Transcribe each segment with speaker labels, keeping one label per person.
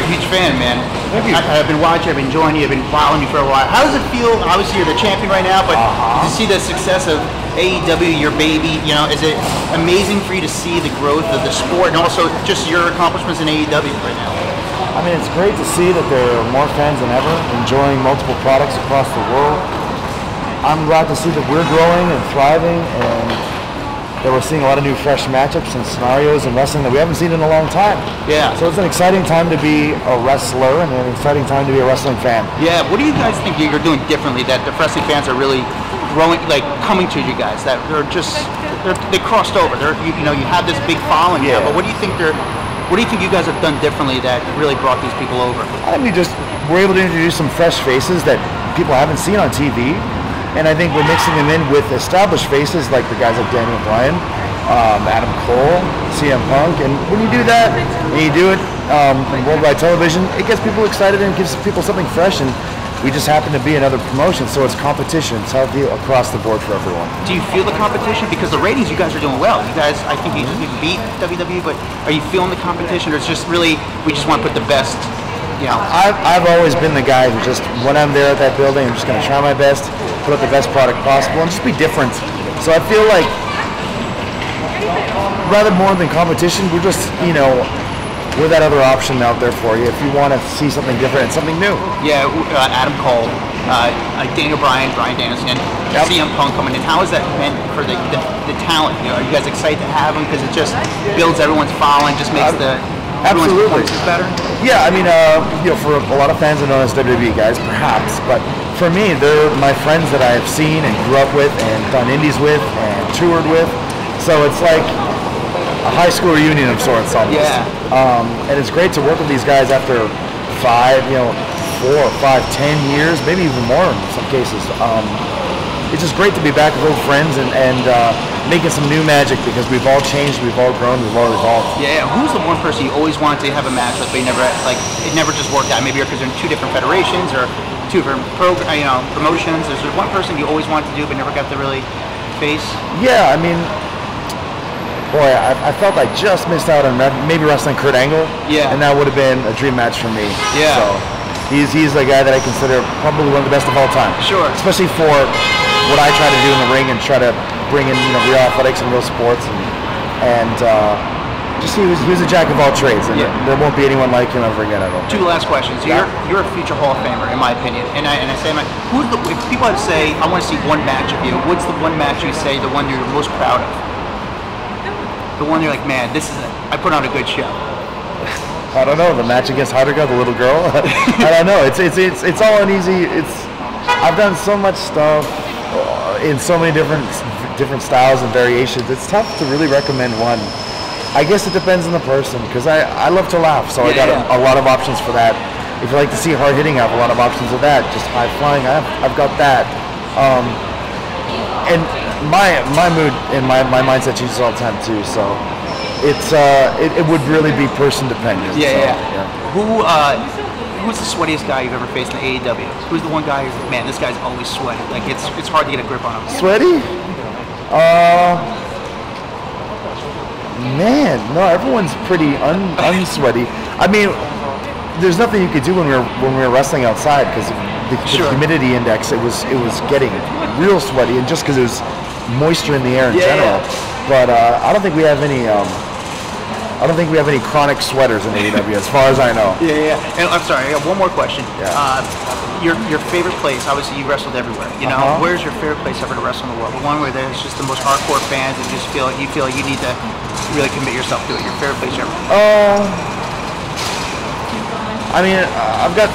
Speaker 1: a huge fan, man.
Speaker 2: Thank you.
Speaker 1: I've been watching, I've been enjoying you, I've been following you for a while. How does it feel? Obviously, you're the champion right now, but to see the success of AEW, your baby, you know, is it amazing for you to see the growth of the sport and also just your accomplishments in AEW right now?
Speaker 2: I mean, it's great to see that there are more fans than ever enjoying multiple products across the world. I'm glad to see that we're growing and thriving, and that we're seeing a lot of new fresh matchups and scenarios in wrestling that we haven't seen in a long time.
Speaker 1: Yeah.
Speaker 2: So it's an exciting time to be a wrestler and an exciting time to be a wrestling fan.
Speaker 1: Yeah. What do you guys think you're doing differently that the wrestling fans are really growing, like coming to you guys? That they crossed over. You know, you have this big following now, but what do you think you guys have done differently that really brought these people over?
Speaker 2: I think we're able to introduce some fresh faces that people haven't seen on TV. And I think we're mixing them in with established faces like the guys like Daniel Bryan, Adam Cole, CM Punk. And when you do that, and you do it on worldwide television, it gets people excited and gives people something fresh. And we just happen to be another promotion, so it's competition. It's healthy across the board for everyone.
Speaker 1: Do you feel the competition? Because the ratings, you guys are doing well. You guys, I think you beat WWE, but are you feeling the competition, or it's just really, we just want to put the best, you know?
Speaker 2: I've always been the guy who just, when I'm there at that building, I'm just going to try my best, put out the best product possible, and just be different. So I feel like, rather more than competition, we're just, you know, we're that other option out there for you if you want to see something different and something new.
Speaker 1: Yeah, Adam Cole, Daniel Bryan, Bryan Danielson, CM Punk coming in. How is that meant for the talent? You know, are you guys excited to have them because it just builds everyone's following, just makes everyone's voices better?
Speaker 2: Yeah, I mean, you know, for a lot of fans that know as WWE guys, perhaps, but for me, they're my friends that I've seen and grew up with and done indies with and toured with. So it's like a high school reunion of sorts almost.
Speaker 1: Yeah.
Speaker 2: And it's great to work with these guys after 4, 5, 10 years, maybe even more in some cases. It's just great to be back with old friends and making some new magic because we've all changed, we've all grown, we've all evolved.
Speaker 1: Yeah. Who's the one person you always wanted to have a match with, but it never just worked out? Maybe because they're in two different federations or two different promotions. Is there one person you always wanted to do but never got to really face?
Speaker 2: Yeah, I mean, boy, I felt I just missed out on maybe wrestling Kurt Angle.
Speaker 1: Yeah.
Speaker 2: And that would have been a dream match for me.
Speaker 1: Yeah.
Speaker 2: So he's a guy that I consider probably one of the best of all time.
Speaker 1: Sure.
Speaker 2: Especially for what I try to do in the ring and try to bring in, you know, real athletics and real sports and just he was a jack of all trades, and there won't be anyone like him ever again. I don't think.
Speaker 1: Two last questions. You're a future Hall of Famer, in my opinion, and I say, if people had to say, I want to see one match of you, what's the one match you say, the one you're most proud of? The one you're like, man, this is it. I put on a good show.
Speaker 2: I don't know, the match against Hardiga, the little girl. I don't know. It's all uneasy. I've done so much stuff in so many different styles and variations. It's tough to really recommend one. I guess it depends on the person because I love to laugh, so I got a lot of options for that. If you like to see hard hitting, I have a lot of options of that. Just high flying, I've got that. And my mood and my mindset changes all the time too. So it would really be person dependent.
Speaker 1: Yeah. Who's the sweatiest guy you've ever faced in the AEW? Who's the one guy who's like, man, this guy's always sweaty. Like it's hard to get a grip on him.
Speaker 2: Sweaty? Man, no, everyone's pretty unsweaty. I mean, there's nothing you could do when we were wrestling outside because the humidity index. It was getting real sweaty, and just because it was moisture in the air in general. But I don't think we have any. I don't think we have any chronic sweaters in AEW, as far as I know.
Speaker 1: Yeah. And I'm sorry, I got one more question.
Speaker 2: Yeah.
Speaker 1: Your favorite place? Obviously, you wrestled everywhere. You know, where's your favorite place ever to wrestle in the world? The one where there's just the most hardcore fans and just feel like you need to really commit yourself to it. Your favorite place ever?
Speaker 2: I mean, I've got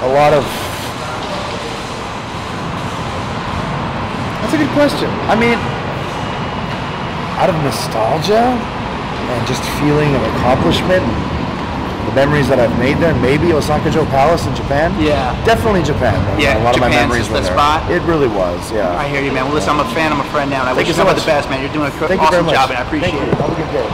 Speaker 2: a lot of. That's a good question. I mean, out of nostalgia and just feeling of accomplishment, the memories that I've made there, maybe Osaka Joe Palace in Japan.
Speaker 1: Yeah.
Speaker 2: Definitely Japan.
Speaker 1: Yeah,
Speaker 2: a lot of my memories were
Speaker 1: the
Speaker 2: there.
Speaker 1: spot.
Speaker 2: It really was, yeah.
Speaker 1: I hear you, man. Well, listen, I'm a fan. I'm a friend now, and I wish you some of the best, man. You're doing an awesome job, and I appreciate it.
Speaker 2: Have a good day.